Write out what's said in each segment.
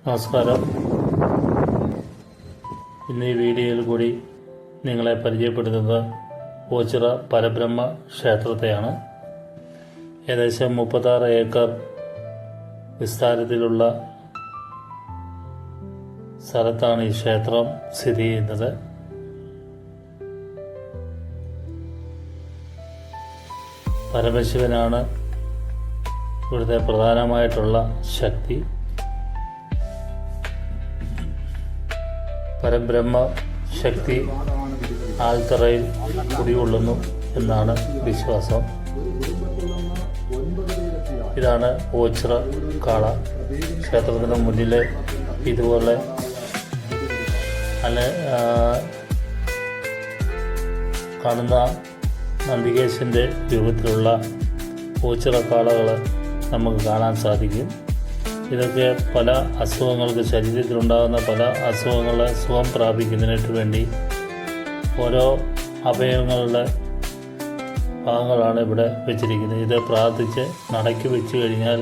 നമസ്കാരം. ഇന്ന് ഈ വീഡിയോയിൽ കൂടി നിങ്ങളെ പരിചയപ്പെടുത്തുന്നത് ഓച്ചിറ പരബ്രഹ്മ ക്ഷേത്രത്തെയാണ്. ഏകദേശം 36 ഏക്കർ വിസ്താരത്തിലുള്ള സ്ഥലത്താണ് ഈ ക്ഷേത്രം സ്ഥിതി ചെയ്യുന്നത്. പരമശിവനാണ് ഇവിടുത്തെ പ്രധാനമായിട്ടുള്ള ശക്തി. പരബ്രഹ്മ ശക്തി ആൽത്തറയിൽ കുടികൊള്ളുന്നു എന്നാണ് വിശ്വാസം. ഇതാണ് ഓച്ചിറ കാള. ക്ഷേത്രത്തിന് മുന്നിൽ ഇതുപോലെ കാണുന്ന നന്ദികേശൻ്റെ രൂപത്തിലുള്ള ഓച്ചിറ കാളകൾ നമുക്ക് കാണാൻ സാധിക്കും. ഇതൊക്കെ പല അസുഖങ്ങൾക്ക്, ശരീരത്തിലുണ്ടാകുന്ന പല അസുഖങ്ങളെ സുഖം പ്രാപിക്കുന്നതിനു വേണ്ടി ഓരോ അവയവങ്ങളുടെ ഭാഗങ്ങളാണ് ഇവിടെ വെച്ചിരിക്കുന്നത്. ഇത് പ്രാർത്ഥിച്ച് നടക്കി വെച്ച് കഴിഞ്ഞാൽ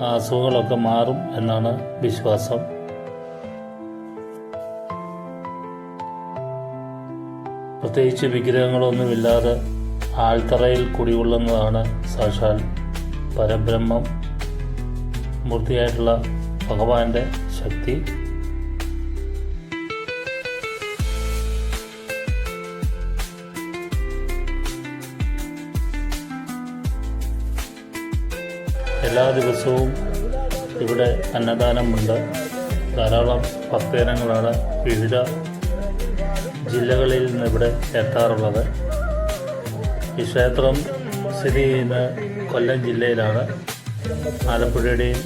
ആ അസുഖങ്ങളൊക്കെ മാറും എന്നാണ് വിശ്വാസം. പ്രത്യേകിച്ച് വിഗ്രഹങ്ങളൊന്നുമില്ലാതെ ആൽത്തറയിൽ കുടികൊള്ളുന്നതാണ് സാക്ഷാൽ പരബ്രഹ്മം മൂർത്തിയായിട്ടുള്ള ഭഗവാന്റെ ശക്തി. എല്ലാ ദിവസവും ഇവിടെ അന്നദാനമുണ്ട്. ധാരാളം ഭക്തജനങ്ങളാണ് വിവിധ ജില്ലകളിൽ നിന്ന് ഇവിടെ എത്താറുള്ളത്. ഈ ക്ഷേത്രം സ്ഥിതി ചെയ്യുന്ന കൊല്ലം ജില്ലയിലാണ്. ആലപ്പുഴയുടെയും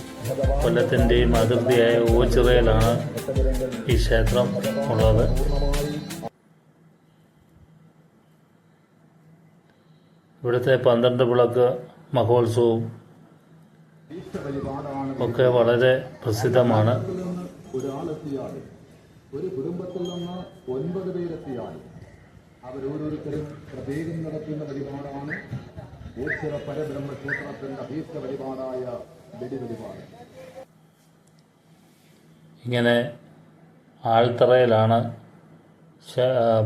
കൊല്ലത്തിൻ്റെയും അതിർത്തിയായ ഓച്ചിറയിലാണ് ഈ ക്ഷേത്രം ഉള്ളത്. ഇവിടുത്തെ 12 വിളക്ക് മഹോത്സവവും ഒക്കെ വളരെ പ്രസിദ്ധമാണ്. ഒരു കുടുംബത്തിൽ നിന്ന് 9 പേരെത്തിയാലും അവരോരോരുത്തരും പ്രത്യേകം നടത്തുന്ന വഴിപാടാണ് ഓച്ചിറ പരബ്രഹ്മ ക്ഷേത്രത്തിന്റെ അഭീഷ്ട വഴിപാടായ വെടിവഴിപാട്. ഇങ്ങനെ ആൽത്തറയിലാണ്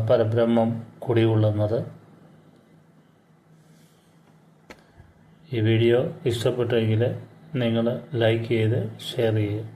പരബ്രഹ്മം കുടികൊള്ളുന്നത്. ഈ വീഡിയോ ഇഷ്ടപ്പെട്ടെങ്കിൽ നിങ്ങൾ ലൈക്ക് ചെയ്ത് ഷെയർ ചെയ്യുക.